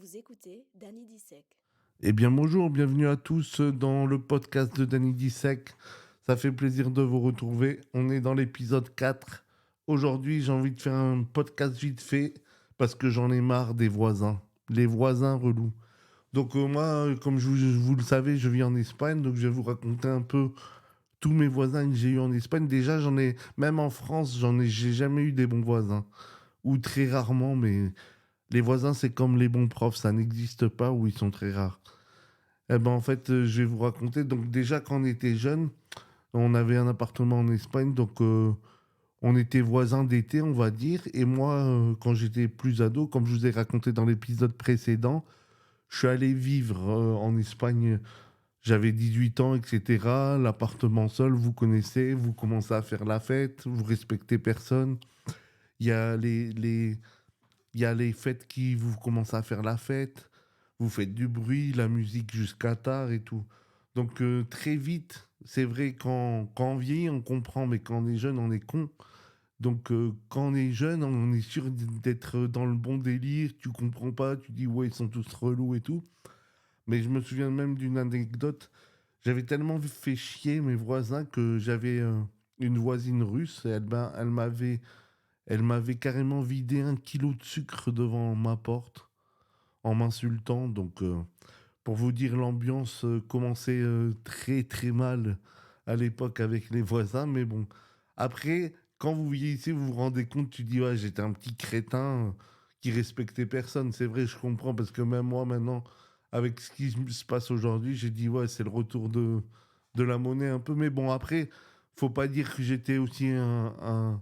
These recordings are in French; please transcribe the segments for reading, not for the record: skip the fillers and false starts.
Vous écoutez Danny Dissec. Eh bien bonjour, bienvenue à tous dans le podcast de Danny Dissec. Ça fait plaisir de vous retrouver. On est dans l'épisode 4. Aujourd'hui, j'ai envie de faire un podcast vite fait parce que j'en ai marre des voisins. Les voisins relous. Donc moi, comme vous le savez, je vis en Espagne, donc je vais vous raconter un peu tous mes voisins que j'ai eu en Espagne. Déjà, même en France, j'ai jamais eu des bons voisins. Ou très rarement, mais les voisins, c'est comme les bons profs, ça n'existe pas ou ils sont très rares. Eh ben, en fait, je vais vous raconter. Donc, déjà, quand on était jeune, on avait un appartement en Espagne. Donc, on était voisins d'été, on va dire. Et moi, quand j'étais plus ado, comme je vous ai raconté dans l'épisode précédent, je suis allé vivre en Espagne. J'avais 18 ans, etc. L'appartement seul, vous connaissez, vous commencez à faire la fête, vous respectez personne. Il y a il y a les fêtes qui vous commencez à faire la fête. Vous faites du bruit, la musique jusqu'à tard et tout. Donc très vite, c'est vrai, quand on vieillit, on comprend, mais quand on est jeune, on est con. Donc quand on est jeune, on est sûr d'être dans le bon délire, tu comprends pas, tu dis ouais, ils sont tous relous et tout. Mais je me souviens même d'une anecdote, j'avais tellement fait chier mes voisins que j'avais une voisine russe, et elle m'avait carrément vidé 1 kilo de sucre devant ma porte en m'insultant. Donc pour vous dire, l'ambiance commençait très très mal à l'époque avec les voisins. Mais bon, après, quand vous vieillissez, vous vous rendez compte, tu dis, ouais, j'étais un petit crétin qui respectait personne. C'est vrai, je comprends, parce que même moi, maintenant, avec ce qui se passe aujourd'hui, j'ai dit, ouais, c'est le retour de la monnaie un peu. Mais bon, après, faut pas dire que j'étais aussi un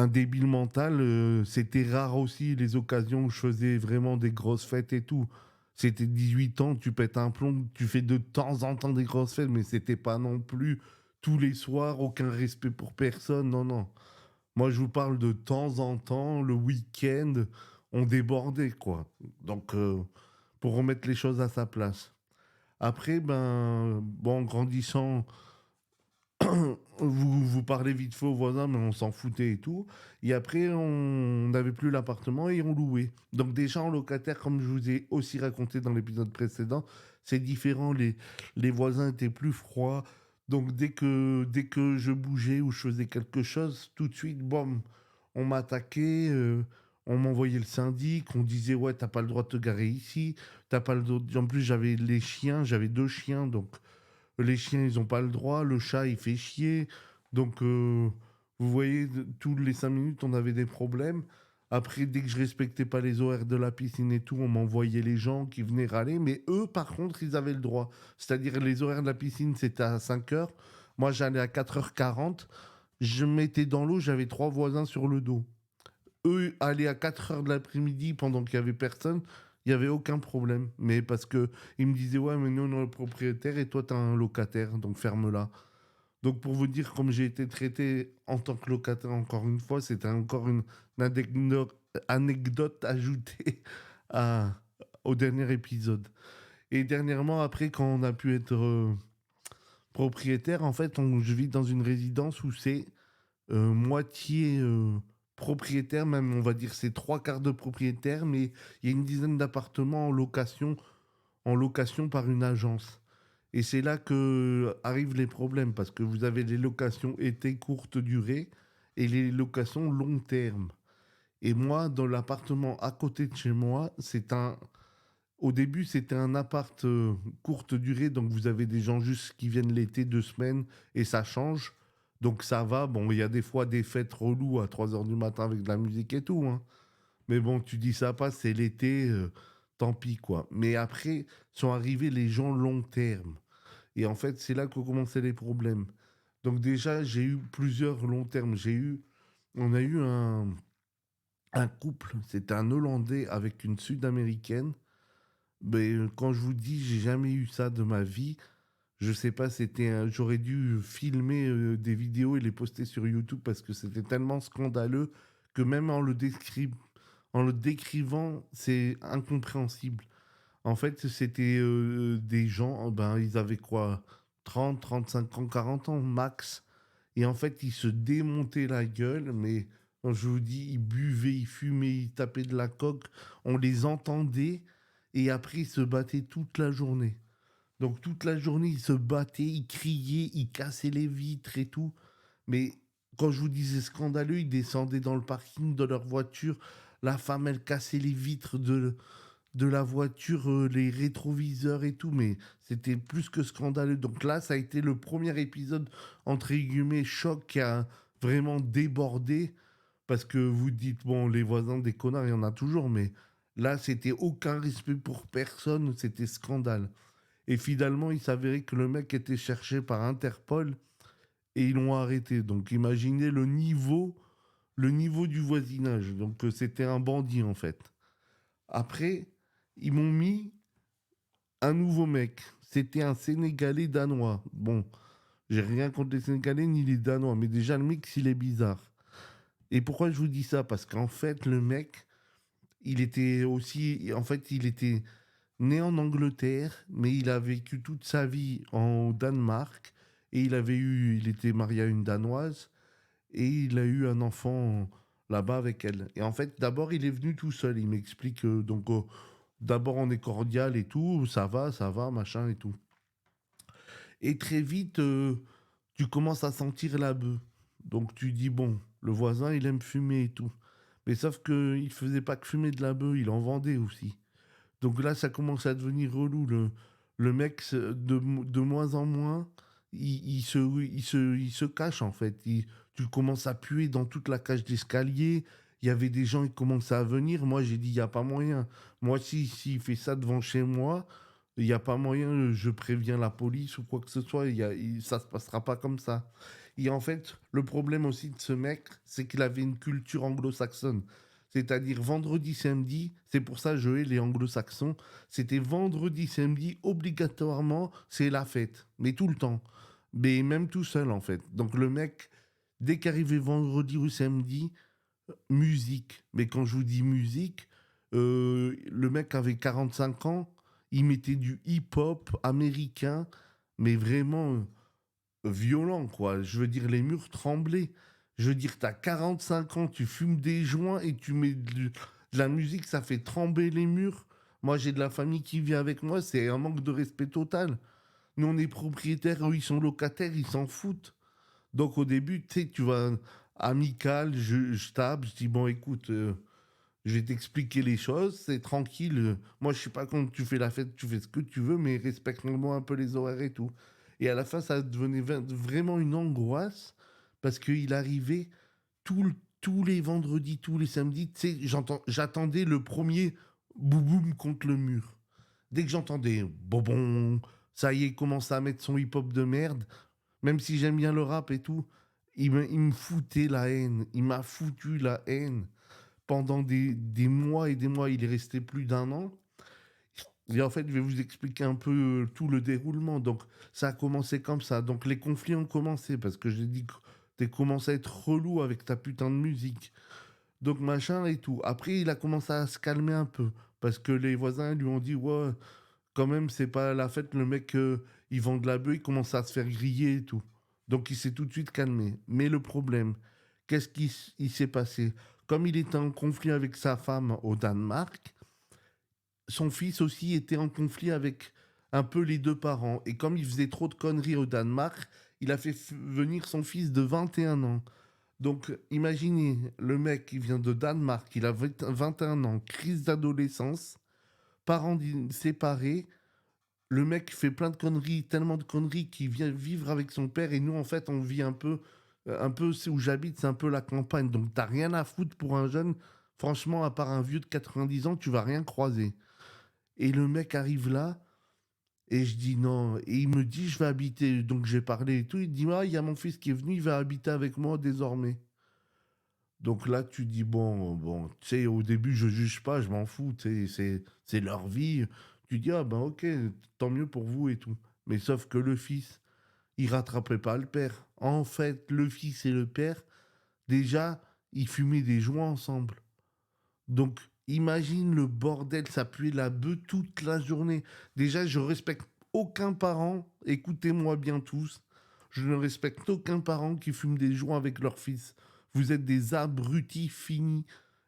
débile mental. C'était rare aussi les occasions où je faisais vraiment des grosses fêtes et tout. C'était 18 ans, tu pètes un plomb, tu fais de temps en temps des grosses fêtes, mais c'était pas non plus tous les soirs, aucun respect pour personne, non, non. Moi, je vous parle de temps en temps, le week-end, on débordait, quoi. Donc, pour remettre les choses à sa place. Après, ben, bon, en grandissant, vous parlez vite fait aux voisins, mais on s'en foutait et tout. Et après, on n'avait plus l'appartement et on louait. Donc déjà, en locataire, comme je vous ai aussi raconté dans l'épisode précédent, c'est différent. Les voisins étaient plus froids. Donc dès que je bougeais ou je faisais quelque chose, tout de suite, boum, on m'attaquait. On m'envoyait le syndic, on disait ouais, t'as pas le droit de te garer ici, t'as pas le droit. En plus, j'avais les chiens, j'avais 2 chiens, donc les chiens, ils ont pas le droit. Le chat, il fait chier. Donc, vous voyez, tous les 5 minutes, on avait des problèmes. Après, dès que je respectais pas les horaires de la piscine et tout, on m'envoyait les gens qui venaient râler. Mais eux, par contre, ils avaient le droit. C'est-à-dire, les horaires de la piscine, c'était à 5 heures. Moi, j'allais à 4h40. Je me mettais dans l'eau, j'avais 3 voisins sur le dos. Eux allaient à 4 heures de l'après-midi pendant qu'il y avait personne, il y avait aucun problème. Mais parce que ils me disaient ouais, mais nous on est le propriétaire et toi t'es un locataire, donc ferme-la. Donc pour vous dire comme j'ai été traité en tant que locataire encore une fois, c'était encore une anecdote ajoutée à, au dernier épisode. Et dernièrement, après, quand on a pu être propriétaire, en fait, je vis dans une résidence où c'est moitié propriétaire, même on va dire c'est 3 quarts de propriétaire, mais il y a une dizaine d'appartements en location par une agence. Et c'est là que arrivent les problèmes, parce que vous avez les locations été courte durée et les locations long terme. Et moi, dans l'appartement à côté de chez moi, au début, c'était un appart courte durée, donc vous avez des gens juste qui viennent l'été, 2 semaines, et ça change. Donc ça va. Bon, il y a des fois des fêtes reloues à 3 heures du matin avec de la musique et tout, hein. Mais bon, tu dis ça passe, c'est l'été, tant pis, quoi. Mais après, sont arrivés les gens long terme. Et en fait, c'est là que commençaient les problèmes. Donc déjà, j'ai eu plusieurs long termes. On a eu un couple, c'était un Hollandais avec une Sud-Américaine. Mais quand je vous dis, j'ai jamais eu ça de ma vie. Je sais pas, j'aurais dû filmer des vidéos et les poster sur YouTube parce que c'était tellement scandaleux que même en le décrivant, c'est incompréhensible. En fait, c'était des gens, ben, ils avaient quoi, 35 ans, 40 ans max. Et en fait, ils se démontaient la gueule, mais Quand je vous dis, ils buvaient, ils fumaient, ils tapaient de la coke, on les entendait et après ils se battaient toute la journée. Donc toute la journée, ils se battaient, ils criaient, ils cassaient les vitres et tout. Mais quand je vous disais scandaleux, ils descendaient dans le parking de leur voiture. La femme, elle cassait les vitres de la voiture, les rétroviseurs et tout. Mais c'était plus que scandaleux. Donc là, ça a été le premier épisode, entre guillemets, choc qui a vraiment débordé. Parce que vous dites, bon, les voisins des connards, il y en a toujours. Mais là, c'était aucun respect pour personne. C'était scandale. Et finalement, il s'avérait que le mec était cherché par Interpol et ils l'ont arrêté. Donc imaginez le niveau du voisinage. Donc c'était un bandit en fait. Après, ils m'ont mis un nouveau mec. C'était un Sénégalais danois. Bon, j'ai rien contre les Sénégalais ni les Danois, mais déjà le mec, il est bizarre. Et pourquoi je vous dis ça? Parce qu'en fait, le mec, il était aussi, en fait, il était né en Angleterre, mais il a vécu toute sa vie en Danemark et il était marié à une Danoise et il a eu un enfant là-bas avec elle. Et en fait, d'abord, il est venu tout seul. Il m'explique d'abord on est cordial et tout, ça va, machin et tout. Et très vite, tu commences à sentir la bœuf. Donc tu dis bon, le voisin, il aime fumer et tout. Mais sauf que il faisait pas que fumer de la bœuf, il en vendait aussi. Donc là, ça commence à devenir relou. Le mec, de moins en moins, il se cache en fait. Tu commences à puer dans toute la cage d'escalier. Il y avait des gens qui commençaient à venir. Moi, j'ai dit, il n'y a pas moyen. Moi, s'il fait ça devant chez moi, il n'y a pas moyen, je préviens la police ou quoi que ce soit. Ça ne se passera pas comme ça. Et en fait, le problème aussi de ce mec, c'est qu'il avait une culture anglo-saxonne. C'est-à-dire vendredi, samedi, c'est pour ça que je hais les anglo-saxons. C'était vendredi, samedi, obligatoirement, c'est la fête. Mais tout le temps. Mais même tout seul, en fait. Donc le mec, dès qu'arrivait vendredi ou samedi, musique. Mais quand je vous dis musique, le mec avait 45 ans, il mettait du hip-hop américain, mais vraiment violent, quoi. Je veux dire, les murs tremblaient. Je veux dire, t'as 45 ans, tu fumes des joints et tu mets de la musique, ça fait trembler les murs. Moi, j'ai de la famille qui vit avec moi, c'est un manque de respect total. Nous, on est propriétaires, eux, ils sont locataires, ils s'en foutent. Donc, au début, tu sais, tu vas amical, je tape, je dis, bon, écoute, je vais t'expliquer les choses, c'est tranquille. Moi, je suis pas contre, tu fais la fête, tu fais ce que tu veux, mais respecte-moi un peu les horaires et tout. Et à la fin, ça devenait vraiment une angoisse parce qu'il arrivait tous les vendredis, tous les samedis. Tu sais, j'attendais le premier boum boum contre le mur. Dès que j'entendais bon, ça y est, il commence à mettre son hip-hop de merde. Même si j'aime bien le rap et tout, il me foutait la haine. Il m'a foutu la haine pendant des mois et des mois. Il est resté plus d'un an. Et en fait, je vais vous expliquer un peu tout le déroulement. Donc, ça a commencé comme ça. Donc, les conflits ont commencé parce que j'ai dit que t'es commencé à être relou avec ta putain de musique. Donc, machin et tout. Après, il a commencé à se calmer un peu parce que les voisins lui ont dit, ouais, quand même, c'est pas la fête. Le mec, il vend de la bœuf, il commence à se faire griller et tout. Donc, il s'est tout de suite calmé. Mais le problème, qu'est-ce il s'est passé? Comme il était en conflit avec sa femme au Danemark, son fils aussi était en conflit avec un peu les deux parents. Et comme il faisait trop de conneries au Danemark, il a fait venir son fils de 21 ans. Donc imaginez, le mec qui vient de Danemark, il a 21 ans, crise d'adolescence, parents séparés, le mec fait plein de conneries, tellement de conneries qu'il vient vivre avec son père et nous en fait on vit un peu c'est où j'habite, c'est un peu la campagne. Donc t'as rien à foutre pour un jeune, franchement à part un vieux de 90 ans, tu vas rien croiser. Et le mec arrive là, et je dis non. Et il me dit, je vais habiter. Donc j'ai parlé et tout. Il dit, ah, il y a mon fils qui est venu, il va habiter avec moi désormais. Donc là, tu dis, bon, tu sais, au début, je juge pas, je m'en fous, tu sais, c'est leur vie. Tu dis, ah ben ok, tant mieux pour vous et tout. Mais sauf que le fils, il rattrapait pas le père. En fait, le fils et le père, déjà, ils fumaient des joints ensemble. Donc, imagine le bordel, ça puait la bœuf toute la journée. Déjà, je respecte aucun parent, écoutez-moi bien tous, je ne respecte aucun parent qui fume des joints avec leur fils. Vous êtes des abrutis finis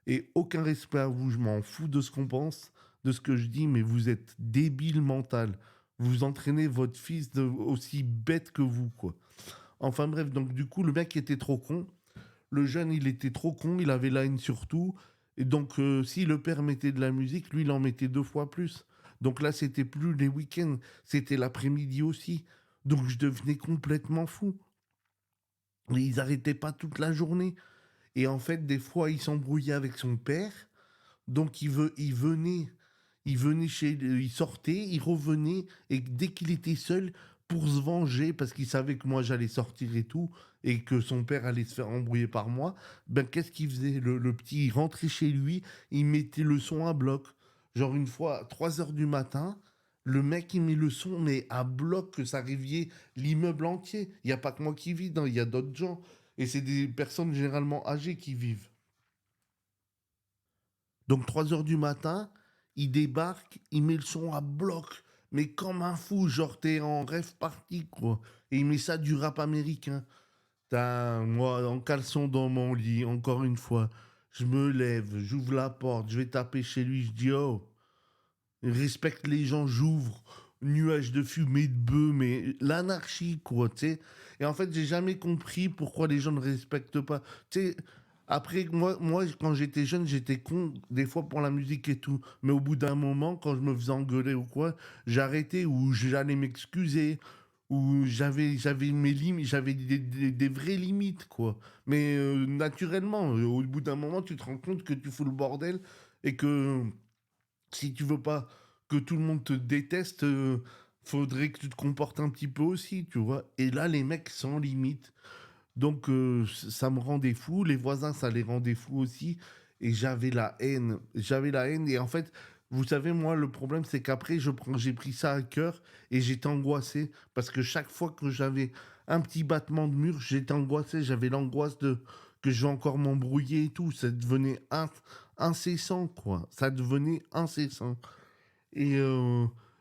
et aucun respect à vous. Je m'en fous de ce qu'on pense, de ce que je dis, mais vous êtes débile mental. Vous entraînez votre fils aussi bête que vous, quoi. Enfin bref, donc du coup, le mec était trop con. Le jeune, il était trop con, il avait la haine sur tout. Et donc, si le père mettait de la musique, lui, il en mettait 2 fois plus. Donc là, c'était plus les week-ends, c'était l'après-midi aussi. Donc je devenais complètement fou. Et ils arrêtaient pas toute la journée. Et en fait, des fois, il s'embrouillait avec son père. Donc il venait il sortait, il revenait, et dès qu'il était seul, pour se venger, parce qu'il savait que moi j'allais sortir et tout, et que son père allait se faire embrouiller par moi, ben qu'est-ce qu'il faisait le petit, il rentrait chez lui, il mettait le son à bloc. Genre une fois, 3 heures du matin, le mec il met le son, mais à bloc, que ça réveillait l'immeuble entier. Il n'y a pas que moi qui vis, il y a d'autres gens. Et c'est des personnes généralement âgées qui vivent. Donc 3 heures du matin, il débarque, il met le son à bloc, mais comme un fou, genre t'es en rêve party, quoi. Et il met ça du rap américain. Moi, en caleçon dans mon lit, encore une fois, je me lève, j'ouvre la porte, je vais taper chez lui, je dis oh, respecte les gens, j'ouvre, nuage de fumée de bœuf, mais l'anarchie, quoi, tu sais. Et en fait, j'ai jamais compris pourquoi les gens ne respectent pas. Tu sais, après, moi, quand j'étais jeune, j'étais con, des fois pour la musique et tout. Mais au bout d'un moment, quand je me faisais engueuler ou quoi, j'arrêtais ou j'allais m'excuser. Ou j'avais mes limites, j'avais des vraies limites, quoi. Mais naturellement, au bout d'un moment, tu te rends compte que tu fous le bordel et que si tu veux pas que tout le monde te déteste, faudrait que tu te comportes un petit peu aussi, tu vois. Et là, les mecs sans limite. Donc, ça me rendait fou. Les voisins, ça les rendait fous aussi. Et j'avais la haine. J'avais la haine. Et en fait, vous savez, moi, le problème, c'est qu'après, j'ai pris ça à cœur et j'étais angoissé. Parce que chaque fois que j'avais un petit battement de mur, j'étais angoissé. J'avais l'angoisse de que je vais encore m'embrouiller et tout. Ça devenait incessant, quoi. Ça devenait incessant. Et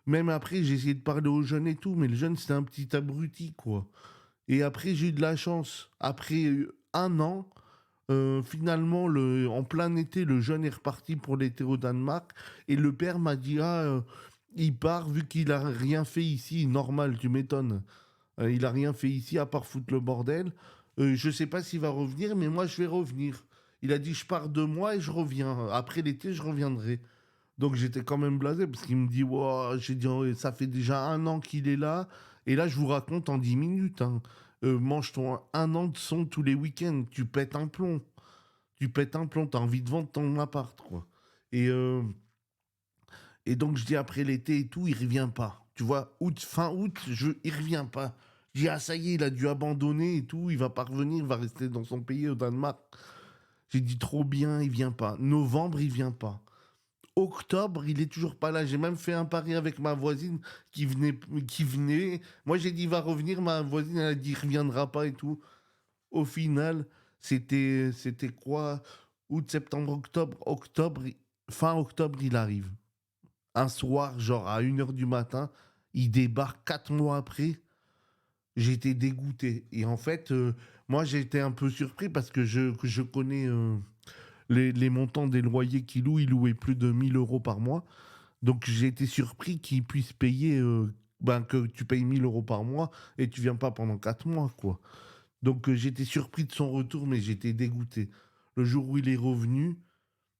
même après, j'ai essayé de parler aux jeunes et tout. Mais le jeune, c'était un petit abruti, quoi. Et après, j'ai eu de la chance. Après 1 an, finalement, en plein été, le jeune est reparti pour l'été au Danemark. Et le père m'a dit, ah, il part vu qu'il a rien fait ici. Normal, tu m'étonnes. Il a rien fait ici à part foutre le bordel. Je sais pas s'il va revenir, mais moi, je vais revenir. Il a dit, je pars 2 mois et je reviens. Après l'été, je reviendrai. Donc j'étais quand même blasé parce qu'il me dit, wow, j'ai dit, oh, ça fait déjà 1 an qu'il est là. Et là, je vous raconte en 10 minutes, hein. Mange ton 1 an de son tous les week-ends. Tu pètes un plomb. Tu pètes un plomb. T'as envie de vendre ton appart, quoi. Et, euh, et donc, je dis après l'été et tout, il revient pas. Tu vois, fin août, il revient pas. Je dis, ah, ça y est, il a dû abandonner et tout. Il va pas revenir, il va rester dans son pays au Danemark. J'ai dit, trop bien, il vient pas. Novembre, il vient pas. Octobre, il est toujours pas là. J'ai même fait un pari avec ma voisine qui venait. Moi, j'ai dit, il va revenir. Ma voisine, elle a dit, il reviendra pas et tout. Au final, c'était quoi? Août, septembre, octobre. Fin octobre, il arrive. Un soir, genre à 1 h du matin, il débarque 4 mois après. J'étais dégoûté. Et en fait, moi, j'ai été un peu surpris parce que je connais les montants des loyers qu'il loue. Il louait plus de 1 000 € par mois. Donc j'ai été surpris qu'il puisse payer, que tu payes 1 000 € par mois et tu viens pas pendant 4 mois, quoi. Donc j'étais surpris de son retour, mais j'étais dégoûté. Le jour où il est revenu,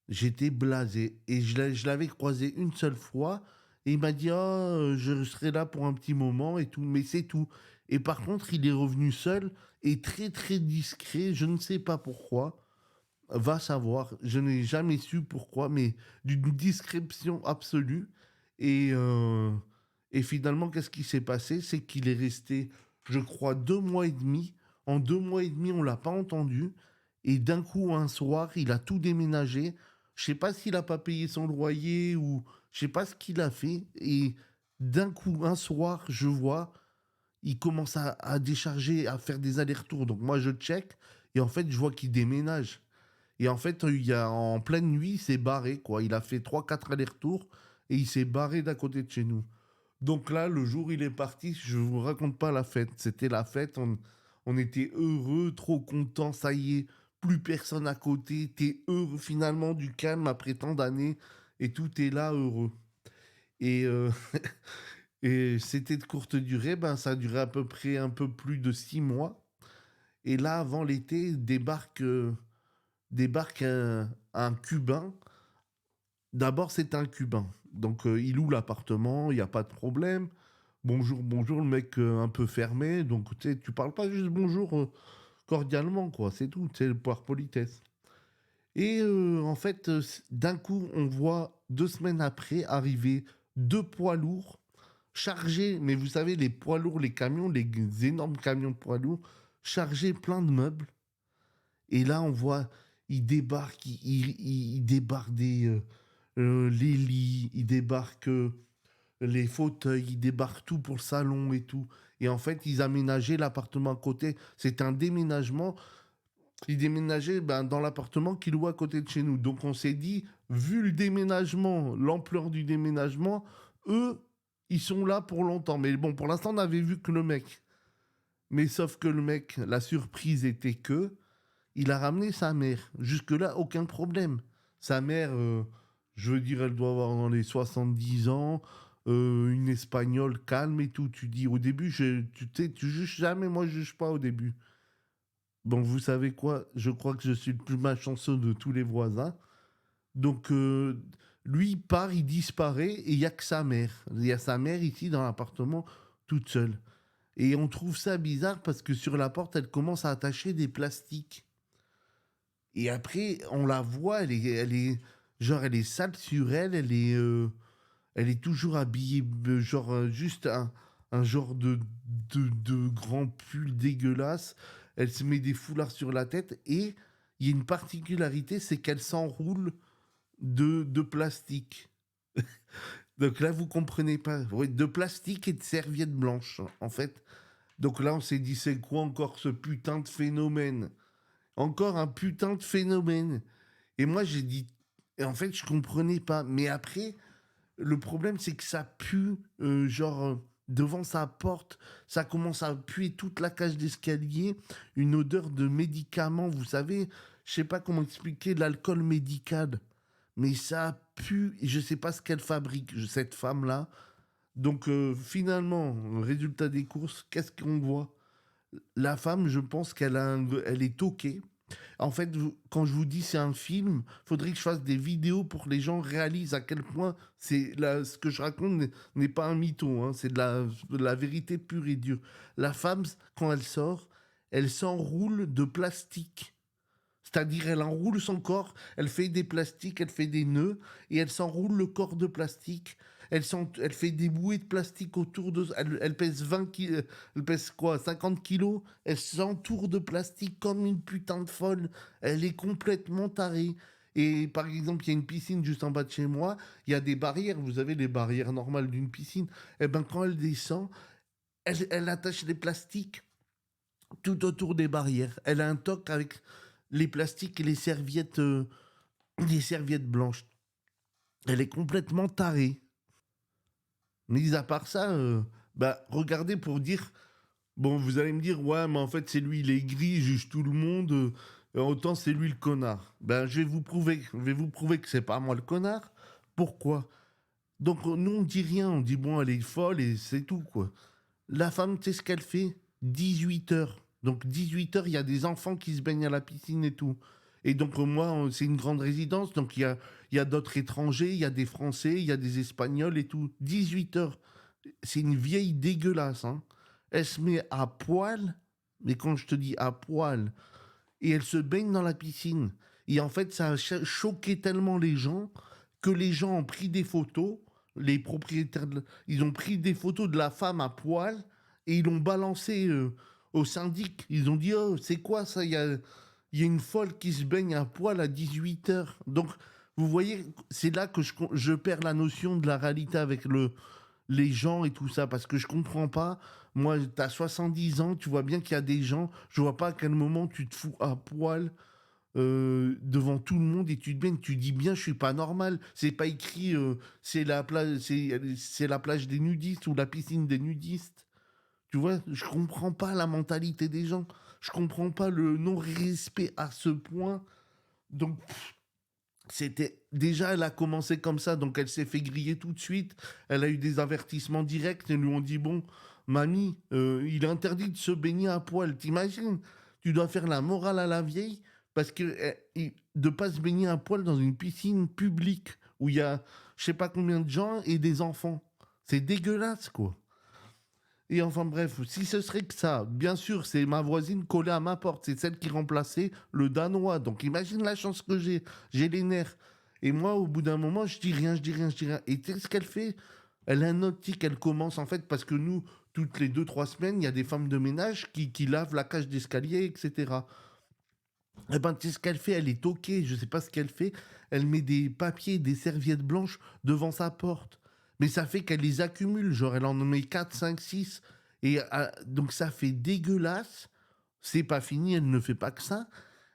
j'étais blasé. Et je l'avais croisé une seule fois. Et il m'a dit, ah, je serai là pour un petit moment et tout. Mais c'est tout. Et par contre, il est revenu seul et très très discret. Je ne sais pas pourquoi. Va savoir. Je n'ai jamais su pourquoi, mais d'une discrétion absolue. Et, euh, et finalement, qu'est-ce qui s'est passé? C'est qu'il est resté, je crois, 2 mois et demi. En 2 mois et demi, on l'a pas entendu. Et d'un coup, un soir, il a tout déménagé. Je sais pas s'il a pas payé son loyer ou je sais pas ce qu'il a fait. Et d'un coup, un soir, je vois, il commence à décharger, à faire des allers-retours. Donc moi, je check. Et en fait, je vois qu'il déménage. Et en fait, en pleine nuit, il s'est barré, quoi. Il a fait 3 4 allers-retours et il s'est barré d'à côté de chez nous. Donc là, le jour où il est parti, je ne vous raconte pas la fête. C'était la fête, on était heureux, trop contents, ça y est. plus personne à côté, t'es heureux finalement du calme après tant d'années et tout est là heureux. Et, et c'était de courte durée, ben ça a duré à peu près un peu plus de 6 mois. Et là, avant l'été, débarque un Cubain. D'abord, c'est un Cubain. Donc, il loue l'appartement, il n'y a pas de problème. Bonjour, bonjour, le mec un peu fermé. Donc, tu sais, tu parles pas juste bonjour cordialement, quoi. C'est tout, c'est le par politesse. Et en fait, d'un coup, on voit 2 semaines après arriver 2 poids lourds chargés, mais vous savez, les poids lourds, les camions, les énormes camions de poids lourds, chargés plein de meubles. Et là, on voit, ils débarquent les lits, ils débarquent les fauteuils, ils débarquent tout pour le salon et tout. Et en fait, ils aménageaient l'appartement à côté. C'est un déménagement. Ils déménageaient ben, dans l'appartement qu'ils louent à côté de chez nous. Donc on s'est dit, vu le déménagement, l'ampleur du déménagement, eux, ils sont là pour longtemps. Mais bon, pour l'instant, on n'avait vu que le mec. Mais sauf que le mec, la surprise était que il a ramené sa mère. Jusque-là, aucun problème. Sa mère, je veux dire, elle doit avoir dans les 70 ans, une espagnole calme et tout. Tu dis, au début, tu sais, tu juges jamais, moi je juge pas au début. Bon, vous savez quoi? Je crois que je suis le plus malchanceux de tous les voisins. Donc, lui, il part, il disparaît, et il n'y a que sa mère. Il y a sa mère ici dans l'appartement, toute seule. Et on trouve ça bizarre parce que sur la porte, elle commence à attacher des plastiques. Et après, on la voit, genre, elle est sale sur elle, elle est toujours habillée, genre, juste un genre de grand pull dégueulasse. Elle se met des foulards sur la tête et il y a une particularité, c'est qu'elle s'enroule de plastique. Donc là, vous comprenez pas. Oui, de plastique et de serviettes blanches, en fait. Donc là, on s'est dit, c'est quoi encore ce putain de phénomène? Encore un putain de phénomène. Et moi, j'ai dit, et en fait, je comprenais pas. Mais après, le problème, c'est que ça pue, genre, devant sa porte, ça commence à puer toute la cage d'escalier, une odeur de médicaments, vous savez, je sais pas comment expliquer, l'alcool médical. Mais ça pue, et je sais pas ce qu'elle fabrique, cette femme-là. Donc, finalement, résultat des courses, qu'est-ce qu'on voit? La femme, je pense elle est toquée. En fait, quand je vous dis c'est un film, faudrait que je fasse des vidéos pour que les gens réalisent à quel point ce que je raconte n'est pas un mytho, hein, c'est de la vérité pure et dure. La femme, quand elle sort, elle s'enroule de plastique. C'est-à-dire, elle enroule son corps, elle fait des plastiques, elle fait des nœuds, et elle s'enroule le corps de plastique. Elle fait des bouées de plastique autour de... Elle pèse 20 kilos, elle pèse quoi, 50 kilos. Elle s'entoure de plastique comme une putain de folle. Elle est complètement tarée. Et par exemple, il y a une piscine juste en bas de chez moi, il y a des barrières, vous avez les barrières normales d'une piscine. Et ben quand elle descend, elle attache les plastiques tout autour des barrières. Elle a un toc avec les plastiques et les serviettes blanches. Elle est complètement tarée. Mis à part ça, bah, regardez pour dire. Bon, vous allez me dire, ouais, mais en fait, c'est lui, il est gris, il juge tout le monde. Autant c'est lui le connard. Ben, je vais vous prouver que c'est pas moi le connard. Pourquoi? Donc, nous, on dit rien. On dit, bon, elle est folle et c'est tout, quoi. La femme, tu sais ce qu'elle fait? 18 heures. Donc 18 heures, il y a des enfants qui se baignent à la piscine et tout. Et donc moi, c'est une grande résidence, donc il y a d'autres étrangers, il y a des Français, il y a des Espagnols et tout. 18 heures. C'est une vieille dégueulasse. Hein. Elle se met à poil, mais quand je te dis à poil, et elle se baigne dans la piscine. Et en fait, ça a choqué tellement les gens que les gens ont pris des photos, les propriétaires, ils ont pris des photos de la femme à poil et ils l'ont balancé au syndic. Ils ont dit, oh, c'est quoi ça? Il y a une folle qui se baigne à poil à 18 heures. Donc, vous voyez, c'est là que je perds la notion de la réalité avec les gens et tout ça, parce que je comprends pas. Moi, t'as 70 ans, tu vois bien qu'il y a des gens, je vois pas à quel moment tu te fous à poil devant tout le monde et tu te baignes, tu dis bien, je suis pas normal. C'est pas écrit, c'est la plage des nudistes ou la piscine des nudistes. Tu vois, je comprends pas la mentalité des gens. Je comprends pas le non-respect à ce point. Donc, c'était déjà, elle a commencé comme ça, donc elle s'est fait griller tout de suite. Elle a eu des avertissements directs. Ils lui ont dit bon, mamie, il est interdit de se baigner à poil. T'imagines? Tu dois faire la morale à la vieille parce que de pas se baigner à poil dans une piscine publique où il y a je sais pas combien de gens et des enfants. C'est dégueulasse, quoi. Et enfin bref, si ce serait que ça, bien sûr, c'est ma voisine collée à ma porte, c'est celle qui remplaçait le Danois. Donc imagine la chance que j'ai les nerfs. Et moi, au bout d'un moment, je dis rien, je dis rien, je dis rien. Et tu sais ce qu'elle fait? Elle a un autre tic, elle commence en fait, parce que nous, toutes les 2, 3 semaines, il y a des femmes de ménage qui lavent la cage d'escalier, etc. Eh ben, tu sais ce qu'elle fait? Elle est toquée, je sais pas ce qu'elle fait. Elle met des papiers, des serviettes blanches devant sa porte. Mais ça fait qu'elle les accumule, genre elle en met 4, 5, 6. Et donc ça fait dégueulasse. C'est pas fini, elle ne fait pas que ça.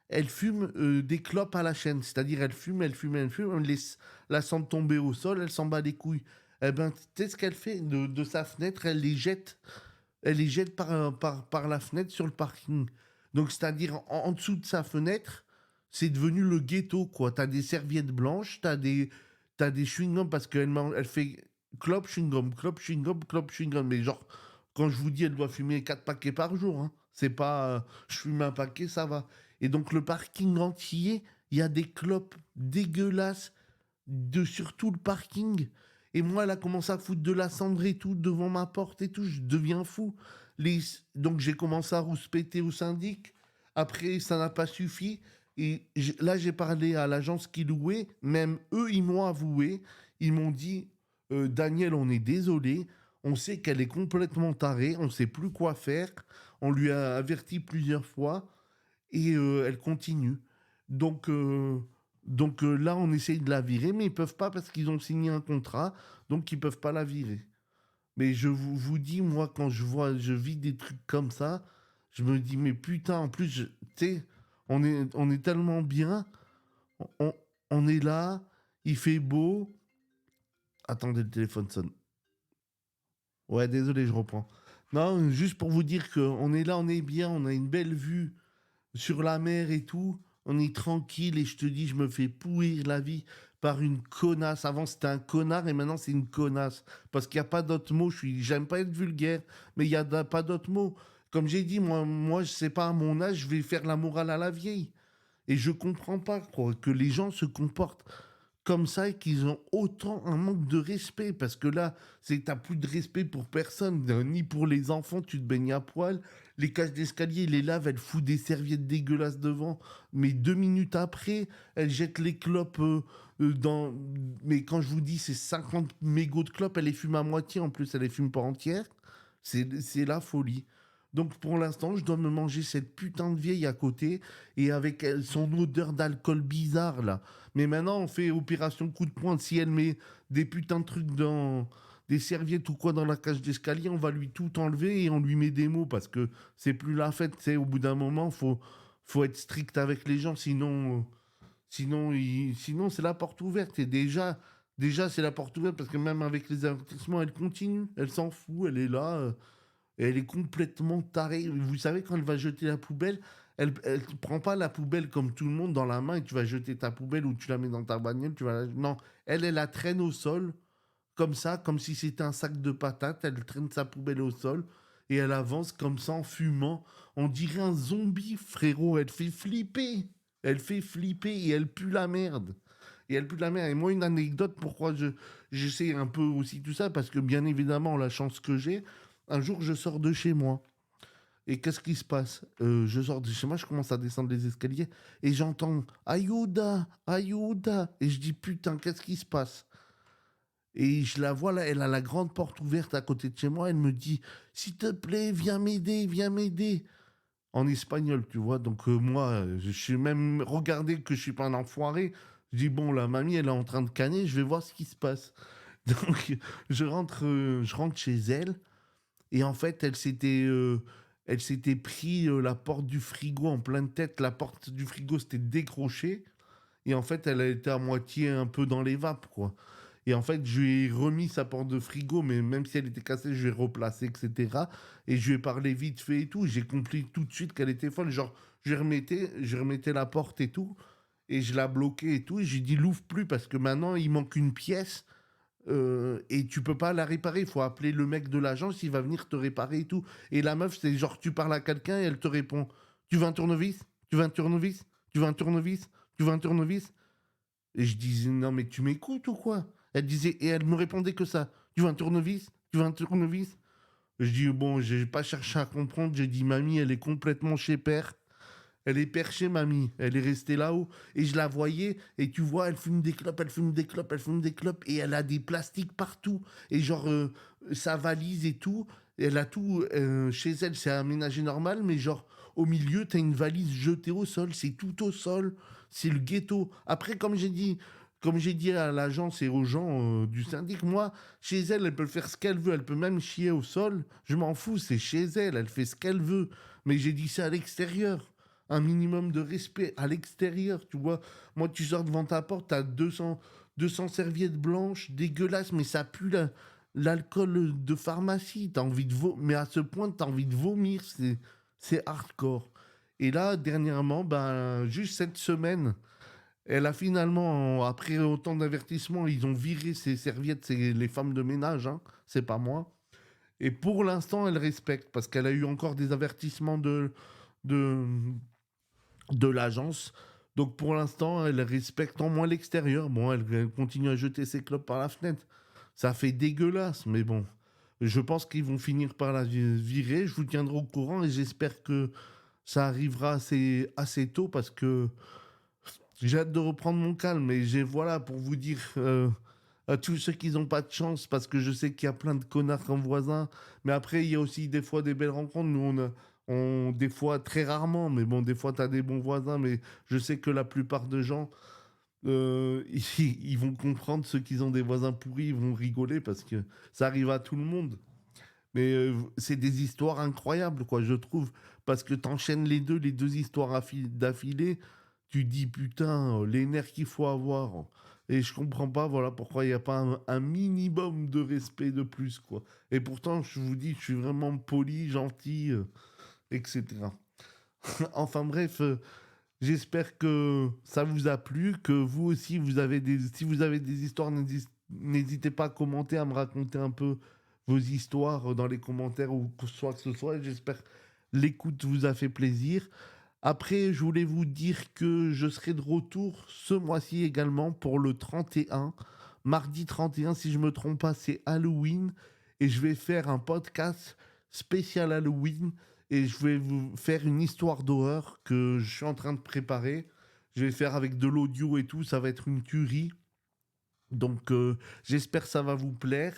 Elle fume des clopes à la chaîne. C'est-à-dire, elle fume, elle fume, elle fume, elle laisse la sent tomber au sol, elle s'en bat les couilles. Eh ben, tu sais ce qu'elle fait de sa fenêtre? Elle les jette. Elle les jette par la fenêtre sur le parking. Donc, c'est-à-dire, en dessous de sa fenêtre, c'est devenu le ghetto, quoi. T'as des serviettes blanches, t'as des chewing-gums parce elle fait clope, chewing-gum, clope, chewing-gum, clope, chewing-gum. Mais genre, quand je vous dis, elle doit fumer 4 paquets par jour, hein. C'est pas, je fume un paquet, ça va. Et donc, le parking entier, il y a des clopes dégueulasses sur tout le parking. Et moi, elle a commencé à foutre de la cendre et tout devant ma porte et tout. Je deviens fou. Donc, j'ai commencé à rouspéter au syndic. Après, ça n'a pas suffi. Et là, j'ai parlé à l'agence qui louait. Même eux, ils m'ont avoué. Ils m'ont dit Daniel, on est désolé. On sait qu'elle est complètement tarée. On ne sait plus quoi faire. On lui a averti plusieurs fois. Et elle continue. Donc, là, on essaye de la virer, mais ils peuvent pas parce qu'ils ont signé un contrat, donc ils peuvent pas la virer. Mais vous dis, moi, quand je vis des trucs comme ça, je me dis, mais putain, en plus, tu sais, on est tellement bien, on, on est là, il fait beau. Attendez, le téléphone sonne. Ouais, désolé, je reprends. Non, juste pour vous dire qu'on est là, on est bien, on a une belle vue sur la mer et tout. On est tranquille et je te dis, je me fais pourrir la vie par une connasse. Avant, c'était un connard et maintenant, c'est une connasse. Parce qu'il n'y a pas d'autre mot. J'aime pas être vulgaire, mais il n'y a pas d'autre mot. Comme j'ai dit, moi, je sais pas, à mon âge, je vais faire la morale à la vieille. Et je comprends pas, quoi, que les gens se comportent comme ça et qu'ils ont autant un manque de respect. Parce que là, t'as plus de respect pour personne, ni pour les enfants, tu te baignes à poil. Les cages d'escalier, les laves, elle fout des serviettes dégueulasses devant. Mais 2 minutes après, elle jette les clopes dans. Mais quand je vous dis, c'est 50 mégots de clopes, elle les fume à moitié. En plus, elle les fume pas entières. C'est la folie. Donc pour l'instant, je dois me manger cette putain de vieille à côté et avec son odeur d'alcool bizarre là. Mais maintenant, on fait opération coup de poing. Si elle met des putains de trucs dans des serviettes ou quoi dans la cage d'escalier, on va lui tout enlever et on lui met des mots parce que c'est plus la fête. Tu sais, au bout d'un moment, faut être strict avec les gens, sinon c'est la porte ouverte. Et déjà c'est la porte ouverte parce que même avec les avertissements, elle continue, elle s'en fout, elle est là. Et elle est complètement tarée. Vous savez, quand elle va jeter la poubelle, elle ne prend pas la poubelle comme tout le monde dans la main et tu vas jeter ta poubelle ou tu la mets dans ta bagnole. Non, elle la traîne au sol, comme ça, comme si c'était un sac de patates. Elle traîne sa poubelle au sol et elle avance comme ça en fumant. On dirait un zombie, frérot. Elle fait flipper. Elle fait flipper et elle pue la merde. Et elle pue la merde. Et moi, une anecdote, pourquoi j'essaie un peu aussi tout ça, parce que bien évidemment, la chance que j'ai, un jour, je sors de chez moi. Et qu'est-ce qui se passe? Je sors de chez moi, je commence à descendre les escaliers et j'entends Ayuda, Ayuda. Et je dis putain, qu'est-ce qui se passe? Et je la vois là, elle a la grande porte ouverte à côté de chez moi. Elle me dit s'il te plaît, viens m'aider, viens m'aider. En espagnol, tu vois. Donc moi, je suis même regardé que je suis pas un enfoiré. Je dis bon, la mamie, elle est en train de canner, je vais voir ce qui se passe. Donc je rentre chez elle. Et en fait, elle s'était pris la porte du frigo en pleine tête. La porte du frigo s'était décrochée. Et en fait, elle a été à moitié un peu dans les vapes, quoi. Et en fait, je lui ai remis sa porte de frigo, mais même si elle était cassée, je l'ai replacée, etc. Et je lui ai parlé vite fait et tout. J'ai compris tout de suite qu'elle était folle. Genre, je remettais la porte et tout. Et je la bloquais et tout. Et j'ai dit, l'ouvre plus parce que maintenant, il manque une pièce. Et tu peux pas la réparer. Il faut appeler le mec de l'agence, il va venir te réparer et tout. Et la meuf, c'est genre, tu parles à quelqu'un et elle te répond, tu veux un tournevis? Tu veux un tournevis? Tu veux un tournevis? Tu veux un tournevis? Et je disais, non, mais tu m'écoutes ou quoi? Elle disait, et elle me répondait que ça. Tu veux un tournevis? Tu veux un tournevis? Je dis, bon, j'ai pas cherché à comprendre. J'ai dit, mamie, elle est complètement chez père. Elle est perchée, mamie. Elle est restée là-haut. Et je la voyais. Et tu vois, elle fume des clopes, elle fume des clopes, elle fume des clopes. Et elle a des plastiques partout. Et genre, sa valise et tout. Elle a tout. Chez elle, c'est aménagé normal. Mais genre, au milieu, t'as une valise jetée au sol. C'est tout au sol. C'est le ghetto. Après, comme j'ai dit à l'agence et aux gens du syndic, moi, chez elle, elle peut faire ce qu'elle veut. Elle peut même chier au sol. Je m'en fous. C'est chez elle. Elle fait ce qu'elle veut. Mais j'ai dit ça à l'extérieur, un minimum de respect à l'extérieur, tu vois. Moi, tu sors devant ta porte, t'as 200 serviettes blanches, dégueulasses, mais ça pue l'alcool de pharmacie. T'as envie de mais à ce point, t'as envie de vomir, c'est hardcore. Et là, dernièrement, ben, juste cette semaine, elle a finalement, après autant d'avertissements, ils ont viré ces serviettes, c'est les femmes de ménage, hein, c'est pas moi. Et pour l'instant, elle respecte, parce qu'elle a eu encore des avertissements de, de l'agence. Donc pour l'instant, elle respecte en moins l'extérieur. Bon, elle continue à jeter ses clopes par la fenêtre. Ça fait dégueulasse, mais bon. Je pense qu'ils vont finir par la virer. Je vous tiendrai au courant et j'espère que ça arrivera assez tôt parce que j'ai hâte de reprendre mon calme. Et voilà, pour vous dire à tous ceux qui n'ont pas de chance, parce que je sais qu'il y a plein de connards comme voisins. Mais après, il y a aussi des fois des belles rencontres. Nous, des fois, très rarement, mais bon, des fois, tu as des bons voisins. Mais je sais que la plupart des gens, ils vont comprendre ceux qui ont des voisins pourris, ils vont rigoler parce que ça arrive à tout le monde. Mais c'est des histoires incroyables, quoi, je trouve. Parce que t'enchaînes les deux histoires d'affilée, tu dis putain, les nerfs qu'il faut avoir. Et je comprends pas, voilà, pourquoi il n'y a pas un minimum de respect de plus, quoi. Et pourtant, je vous dis, je suis vraiment poli, gentil, etc. Enfin bref, j'espère que ça vous a plu, que vous aussi, si vous avez des histoires, n'hésitez pas à commenter, à me raconter un peu vos histoires dans les commentaires ou que ce soit. J'espère l'écoute vous a fait plaisir. Après, je voulais vous dire que je serai de retour ce mois-ci également pour le 31. Mardi 31, si je me trompe pas, c'est Halloween. Et je vais faire un podcast spécial Halloween. Et je vais vous faire une histoire d'horreur que je suis en train de préparer. Je vais faire avec de l'audio et tout. Ça va être une tuerie. Donc, j'espère que ça va vous plaire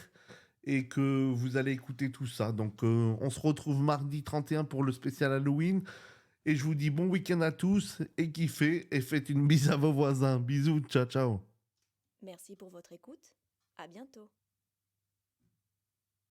et que vous allez écouter tout ça. Donc, on se retrouve mardi 31 pour le spécial Halloween. Et je vous dis bon week-end à tous et kiffez et faites une bise à vos voisins. Bisous, ciao, ciao. Merci pour votre écoute. À bientôt.